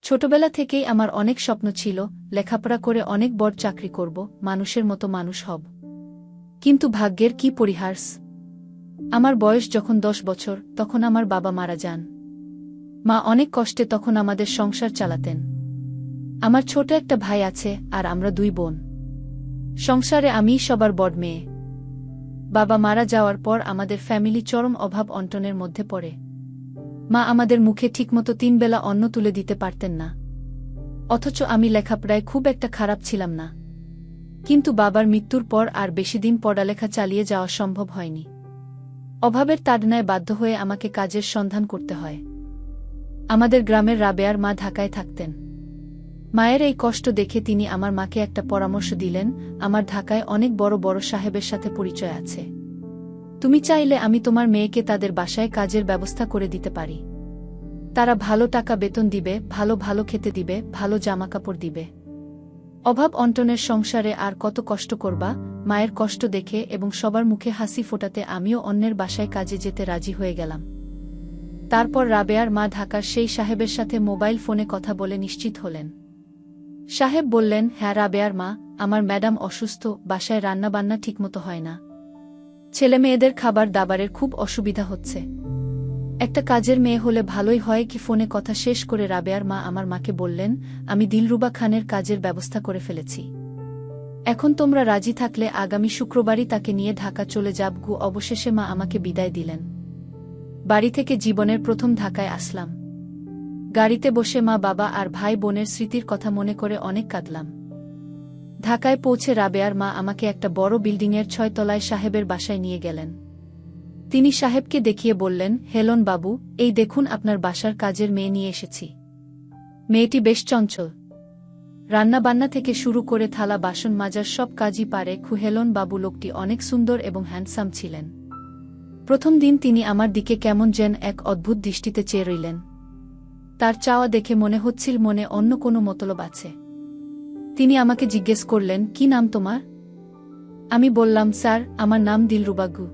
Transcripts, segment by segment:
ছোটবেলা থেকেই আমার অনেক স্বপ্ন ছিল, লেখাপড়া করে অনেক বড় চাকরি করব, মানুষের মতো মানুষ হব। কিন্তু ভাগ্যের কি পরিহাস! আমার বয়স যখন 10 বছর, তখন আমার বাবা মারা যান। মা অনেক কষ্টে তখন আমাদের সংসার চালাতেন। আমার ছোট একটা ভাই আছে, আর আমরা 2 বোন। সংসারে আমিই সবার বড় মেয়ে। বাবা মারা যাওয়ার পর আমাদের ফ্যামিলি চরম অভাব অনটনের মধ্যে পড়ে। মা আমাদের মুখে ঠিকমতো 3 বেলা অন্ন তুলে দিতে পারতেন না। অথচ আমি লেখাপড়ায় খুব একটা খারাপ ছিলাম না। কিন্তু বাবার মৃত্যুর পর আর বেশিদিন পড়ালেখা চালিয়ে যাওয়া সম্ভব হয়নি। অভাবের তাড়নায় বাধ্য হয়ে আমাকে কাজের সন্ধান করতে হয়। আমাদের গ্রামের রাবেয়ার মা ঢাকায় থাকতেন। মায়ের এই কষ্ট দেখে তিনি আমার মাকে একটা পরামর্শ দিলেন, আমার ঢাকায় অনেক বড় বড় সাহেবের সাথে পরিচয় আছে। তুমি চাইলে আমি তোমার মেয়েকে তাদের বাসায় কাজের ব্যবস্থা করে দিতে পারি। তারা ভালো টাকা বেতন দিবে, ভালো ভালো খেতে দিবে, ভালো জামাকাপড় দিবে। অভাব অনটনের সংসারে আর কত কষ্ট করবা? মায়ের কষ্ট দেখে এবং সবার মুখে হাসি ফোটাতে আমিও অন্যের বাসায় কাজে যেতে রাজি হয়ে গেলাম। তারপর রাবেয়ার মা ঢাকার সেই সাহেবের সাথে মোবাইল ফোনে কথা বলে নিশ্চিত হলেন। সাহেব বললেন, হ্যাঁ রাবেয়ার মা, আমার ম্যাডাম অসুস্থ, বাসায় রান্নাবান্না ঠিকমতো হয় না। ছেলেমেয়েদের খাবার দাবারের খুব অসুবিধা হচ্ছে। একটা কাজের মেয়ে হলে ভালোই হয় কি? ফোনে কথা শেষ করে রাবেয়ার মা আমার মাকে বললেন, আমি দিলরুবা খানের কাজের ব্যবস্থা করে ফেলেছি। এখন তোমরা রাজি থাকলে আগামী শুক্রবারই তাকে নিয়ে ঢাকা চলে যাব। অবশেষে মা আমাকে বিদায় দিলেন। বাড়ি থেকে জীবনের প্রথম ঢাকায় আসলাম। গাড়িতে বসে মা, বাবা আর ভাই বোনের স্মৃতির কথা মনে করে অনেক কাঁদলাম। ঢাকায় পৌঁছে রাবেয়ার মা আমাকে একটা বড় বিল্ডিংয়ের 6 তলায় সাহেবের বাসায় নিয়ে গেলেন। তিনি সাহেবকে দেখিয়ে বললেন, হেলন বাবু, এই দেখুন আপনার বাসার কাজের মেয়ে নিয়ে এসেছি। মেয়েটি বেশ চঞ্চল। রান্নাবান্না থেকে শুরু করে থালা বাসন মাজার সব কাজই পারে। হেলন বাবু লোকটি অনেক সুন্দর এবং হ্যান্ডসাম ছিলেন। প্রথম দিন তিনি আমার দিকে কেমন যেন এক অদ্ভুত দৃষ্টিতে চেয়ে রইলেন। তার চাওয়া দেখে মনে হচ্ছিল মনে অন্য কোনো মতলব আছে। তিনি আমাকে জিজ্ঞেস করলেন, কি নাম তোমার? আমি বললাম, স্যার, আমার নাম দিলরুবা গু।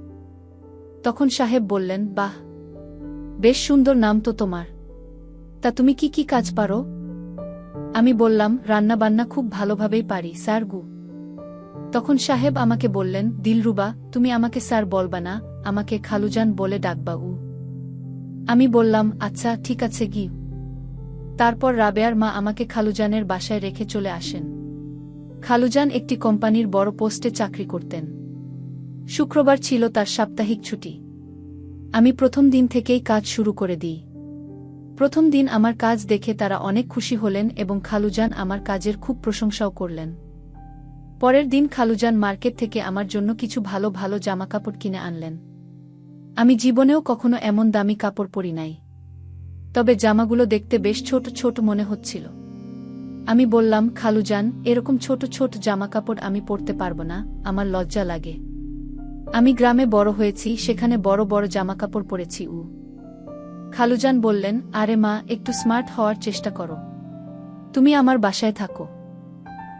তখন সাহেব বললেন, বাহ, বেশ সুন্দর নাম তো তোমার। তা তুমি কি কি কাজ পারো? আমি বললাম, রান্নাবান্না খুব ভালোভাবেই পারি স্যার গু। তখন সাহেব আমাকে বললেন, দিলরুবা, তুমি আমাকে স্যার বলবা না, আমাকে খালুজান বলে ডাকবা। আমি বললাম, আচ্ছা ঠিক আছে গি। তারপর রাবেয়ার মা আমাকে খালুজানের বাসায় রেখে চলে আসেন। খালুজান একটি কোম্পানির বড় পোস্টে চাকরি করতেন। শুক্রবার ছিল তার সাপ্তাহিক ছুটি। আমি প্রথম দিন থেকেই কাজ শুরু করে দিই। প্রথম দিন আমার কাজ দেখে তারা অনেক খুশি হলেন এবং খালুজান আমার কাজের খুব প্রশংসাও করলেন। পরের দিন খালুজান মার্কেট থেকে আমার জন্য কিছু ভালো ভালো জামাকাপড় কিনে আনলেন। আমি জীবনেও কখনো এমন দামি কাপড় পরি নাই। তবে জামাগুলো দেখতে বেশ ছোট ছোট মনে হচ্ছিল। আমি বললাম, খালুজান, এরকম ছোট ছোট জামাকাপড় আমি পরতে পারবো না, আমার লজ্জা লাগে। আমি গ্রামে বড় হয়েছি, সেখানে বড় বড় জামাকাপড় পরেছি। খালুজান বললেন, আরে মা, একটু স্মার্ট হওয়ার চেষ্টা করো। তুমি আমার বাসায় থাকো।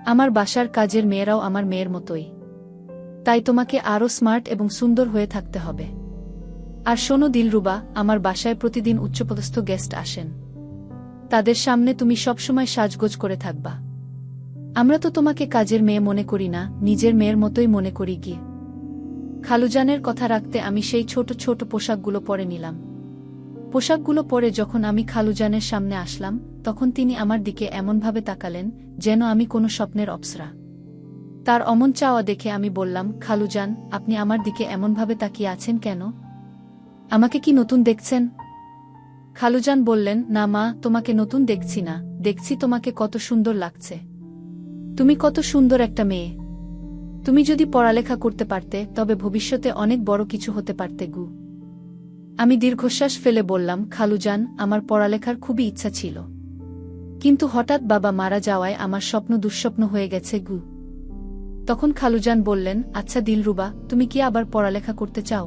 আমার বাসার কাজের মেয়েরাও আমার মেয়ের মতোই। তাই তোমাকে আরও স্মার্ট এবং সুন্দর হয়ে থাকতে হবে। আর শোনো দিলরুবা, আমার বাসায় প্রতিদিন উচ্চপদস্থ গেস্ট আসেন। তাদের সামনে তুমি সবসময় সাজগোজ করে থাকবা। আমরা তো তোমাকে কাজের মেয়ে মনে করি না, নিজের মেয়ের মতোই মনে করি গিয়ে। খালুজানের কথা রাখতে আমি সেই ছোট ছোট পোশাকগুলো পরে নিলাম। পোশাকগুলো পরে যখন আমি খালুজানের সামনে আসলাম, তখন তিনি আমার দিকে এমনভাবে তাকালেন যেন আমি কোনো স্বপ্নের অপ্সরা। তার অমন চাওয়া দেখে আমি বললাম, খালুজান, আপনি আমার দিকে এমনভাবে তাকিয়ে আছেন কেন? আমাকে কি নতুন দেখছেন? খালুজান বললেন, না মা, তোমাকে নতুন দেখছি না, দেখছি তোমাকে কত সুন্দর লাগছে। তুমি কত সুন্দর একটা মেয়ে। তুমি যদি পড়ালেখা করতে পারতে, তবে ভবিষ্যতে অনেক বড় কিছু হতে পারতে গু। আমি দীর্ঘশ্বাস ফেলে বললাম, খালুজান, আমার পড়ালেখার খুবই ইচ্ছা ছিল। কিন্তু হঠাৎ বাবা মারা যাওয়ায় আমার স্বপ্ন দুঃস্বপ্ন হয়ে গেছে গু। তখন খালুজান বললেন, আচ্ছা দিলরুবা, তুমি কি আবার পড়ালেখা করতে চাও?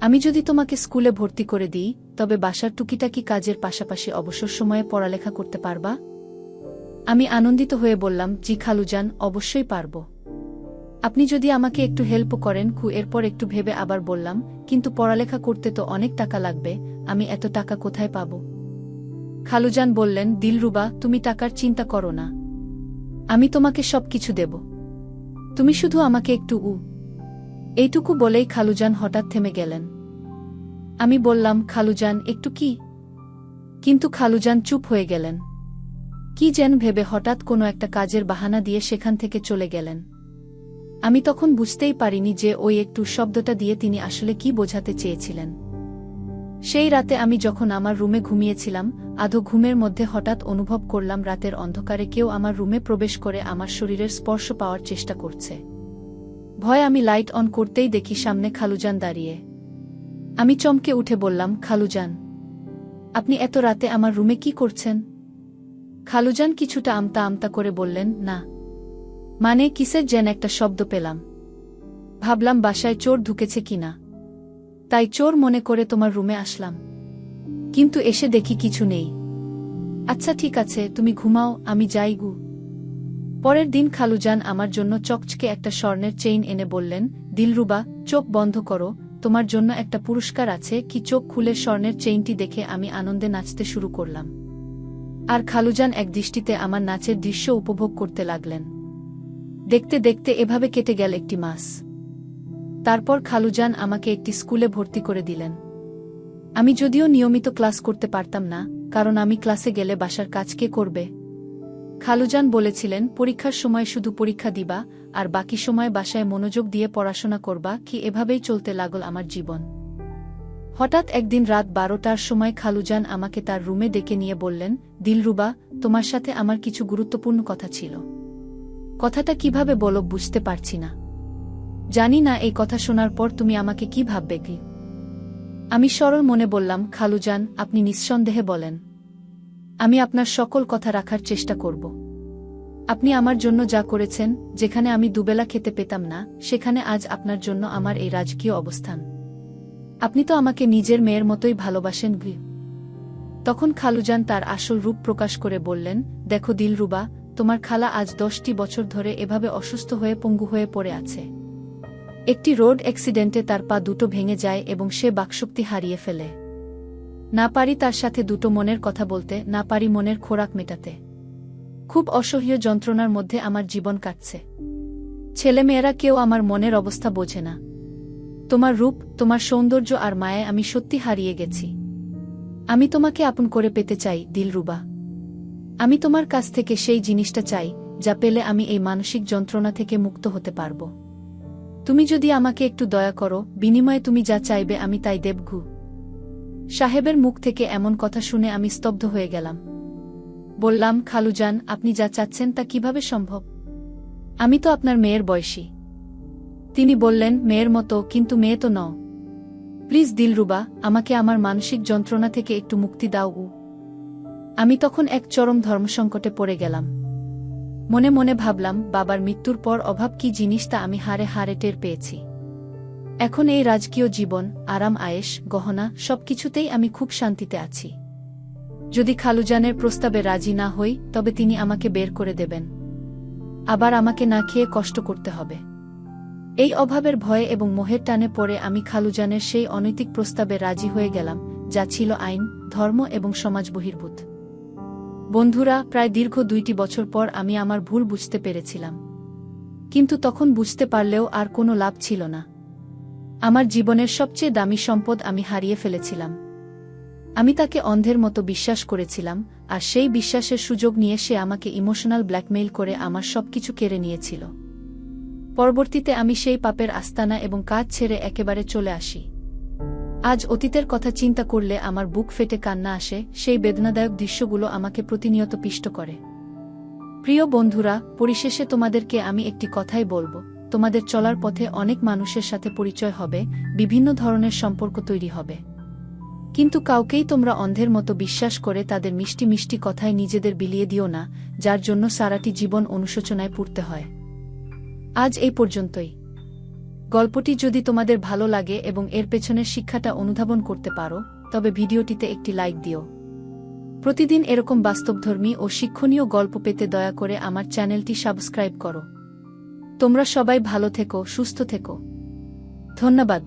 আমি যদি তোমাকে স্কুলে ভর্তি করে দিই, তবে বাসার টুকিটাকি কাজের পাশাপাশি অবসর সময়ে পড়ালেখা করতে পারবা? আমি আনন্দিত হয়ে বললাম, জি খালুজান, অবশ্যই পারব। আপনি যদি আমাকে একটু হেল্প করেন। এরপর একটু ভেবে আবার বললাম, কিন্তু পড়ালেখা করতে তো অনেক টাকা লাগবে, আমি এত টাকা কোথায় পাব? খালুজান বললেন, দিলরুবা, তুমি টাকার চিন্তা করো না, আমি তোমাকে সবকিছু দেব, তুমি শুধু আমাকে একটু এইটুকু বলেই খালুজান হঠাৎ থেমে গেলেন। আমি বললাম, খালুজান, একটু কি? কিন্তু খালুজান চুপ হয়ে গেলেন। কি যেন ভেবে হঠাৎ কোনো একটা কাজের বাহানা দিয়ে সেখান থেকে চলে গেলেন। আমি তখন বুঝতেই পারিনি যে ওই একটু শব্দটা দিয়ে তিনি আসলে কি বোঝাতে চেয়েছিলেন। সেই রাতে আমি যখন আমার রুমে ঘুমিয়েছিলাম, আধো ঘুমের মধ্যে হঠাৎ অনুভব করলাম রাতের অন্ধকারে কেউ আমার রুমে প্রবেশ করে আমার শরীরের স্পর্শ পাওয়ার চেষ্টা করছে। ভয়ে আমি লাইট অন করতেই দেখি সামনে খালুজান দাঁড়িয়ে। আমি চমকে উঠে বললাম, খালুজান, আপনি এত রাতে আমার রুমে কি করছেন? খালুজান কিছুটা আমতা আমতা করে বললেন, না মানে কিসের যেন একটা শব্দ পেলাম, ভাবলাম বাসায় চোর ঢুকেছে কিনা, তাই চোর মনে করে তোমার রুমে আসলাম, কিন্তু এসে দেখি কিছু নেই। আচ্ছা ঠিক আছে, তুমি ঘুমাও, আমি যাই গু। পরের দিন খালুজান আমার জন্য চকচকে একটা স্বর্ণের চেইন এনে বললেন, দিলরুবা, চোখ বন্ধ করো, তোমার জন্য একটা পুরস্কার আছে। কি? চোখ খুলে স্বর্ণের চেইনটি দেখে আমি আনন্দে নাচতে শুরু করলাম। আর খালুজান একদৃষ্টিতে আমার নাচের দৃশ্য উপভোগ করতে লাগলেন। দেখতে দেখতে এভাবে কেটে গেল একটি মাস। তারপর খালুজান আমাকে একটি স্কুলে ভর্তি করে দিলেন। আমি যদিও নিয়মিত ক্লাস করতে পারতাম না, কারণ আমি ক্লাসে গেলে বাসার কাজ কে করবে। খালুজান বলেছিলেন, পরীক্ষার সময় শুধু পরীক্ষা দিবা, আর বাকি সময় বাসায় মনোযোগ দিয়ে পড়াশোনা করবা। কি এভাবেই চলতে লাগল আমার জীবন। হঠাৎ একদিন রাত 12টার সময় খালুজান আমাকে তার রুমে ডেকে নিয়ে বললেন, দিলরুবা, তোমার সাথে আমার কিছু গুরুত্বপূর্ণ কথা ছিল। কথাটা কিভাবে বলো বুঝতে পারছি না। জানি না এই কথা শোনার পর তুমি আমাকে কি ভাববে কি। আমি সরল মনে বললাম, খালুজান, আপনি নিঃসন্দেহে বলেন, আমি আপনার সকল কথা রাখার চেষ্টা করব। আপনি আমার জন্য যা করেছেন, যেখানে আমি দুবেলা খেতে পেতাম না, সেখানে আজ আপনার জন্য আমার এই রাজকীয় অবস্থান। আপনি তো আমাকে নিজের মেয়ের মতোই ভালোবাসেন। তখন খালুজান তার আসল রূপ প্রকাশ করে বললেন, দেখো দিলরুবা, তোমার খালা আজ 10টি বছর ধরে এভাবে অসুস্থ হয়ে পঙ্গু হয়ে পড়ে আছে। একটি রোড অ্যাক্সিডেন্টে তার পা দুটো ভেঙে যায় এবং সে বাকশক্তি হারিয়ে ফেলে। না পারি তার সাথে দুটো মনের কথা বলতে, না পারি মনের খোরাক মেটাতে। খুব অসহ্য যন্ত্রণার মধ্যে আমার জীবন কাটছে। ছেলেমেয়েরা কেউ আমার মনের অবস্থা বোঝে না। তোমার রূপ, তোমার সৌন্দর্য আর মায়ায় আমি সত্যি হারিয়ে গেছি। আমি তোমাকে আপন করে পেতে চাই দিলরুবা। আমি তোমার কাছ থেকে সেই জিনিসটা চাই, যা পেলে আমি এই মানসিক যন্ত্রণা থেকে মুক্ত হতে পারব। তুমি যদি আমাকে একটু দয়া করো, বিনিময়ে তুমি যা চাইবে আমি তাই দেব। সাহেবের মুখ থেকে এমন কথা শুনে আমি স্তব্ধ হয়ে গেলাম। বললাম, খালুজান, আপনি যা চাচ্ছেন তা কিভাবে সম্ভব? আমি তো আপনার মেয়ের বয়সী। তিনি বললেন, মেয়ের মতো, কিন্তু মেয়ে তো নও। প্লিজ দিলরুবা, আমাকে আমার মানসিক যন্ত্রণা থেকে একটু মুক্তি দাও। আমি তখন এক চরম ধর্মসংকটে পড়ে গেলাম। মনে মনে ভাবলাম, বাবার মৃত্যুর পর অভাব কি জিনিস তা আমি হারে হারে টের পেয়েছি। এখন এই রাজকীয় জীবন, আরাম আয়েশ, গহনা, সবকিছুতেই আমি খুব শান্তিতে আছি। যদি খালুজানের প্রস্তাবে রাজি না হই, তবে তিনি আমাকে বের করে দেবেন। আবার আমাকে না খেয়ে কষ্ট করতে হবে। এই অভাবের ভয়ে এবং মোহের টানে পড়ে আমি খালুজানের সেই অনৈতিক প্রস্তাবে রাজি হয়ে গেলাম, যা ছিল আইন, ধর্ম এবং সমাজ বহির্ভূত। বন্ধুরা, প্রায় দীর্ঘ 2টি বছর পর আমি আমার ভুল বুঝতে পেরেছিলাম। কিন্তু তখন বুঝতে পারলেও আর কোনো লাভ ছিল না। আমার জীবনের সবচেয়ে দামি সম্পদ আমি হারিয়ে ফেলেছিলাম। আমি তাকে অন্ধের মতো বিশ্বাস করেছিলাম, আর সেই বিশ্বাসের সুযোগ নিয়ে সে আমাকে ইমোশনাল ব্ল্যাকমেইল করে আমার সবকিছু কেড়ে নিয়েছিল। পরবর্তীতে আমি সেই পাপের আস্তানা এবং কাজ ছেড়ে একেবারে চলে আসি। আজ অতীতের কথা চিন্তা করলে আমার বুক ফেটে কান্না আসে। সেই বেদনাদায়ক দৃশ্যগুলো আমাকে প্রতিনিয়ত পিষ্ট করে। প্রিয় বন্ধুরা, পরিশেষে তোমাদেরকে আমি একটি কথাই বলবো, তোমাদের চলার পথে অনেক মানুষের সাথে পরিচয় হবে, বিভিন্ন ধরনের সম্পর্ক তৈরি হবে। কিন্তু কাউকেই তোমরা অন্ধের মতো বিশ্বাস করে তাদের মিষ্টি মিষ্টি কথায় নিজেদের বিলিয়ে দিও না, যার জন্য সারাটি জীবন অনুশোচনায় পড়তে হয়। আজ এই পর্যন্তই। গল্পটি যদি তোমাদের ভালো লাগে এবং এর পেছনের শিক্ষাটা অনুধাবন করতে পারো, তবে ভিডিওটিতে একটি লাইক দিও। প্রতিদিন এরকম বাস্তবধর্মী ও শিক্ষণীয় গল্প পেতে দয়া করে আমার চ্যানেলটি সাবস্ক্রাইব করো। তোমরা সবাই ভালো থেকো, সুস্থ থেকো। ধন্যবাদ।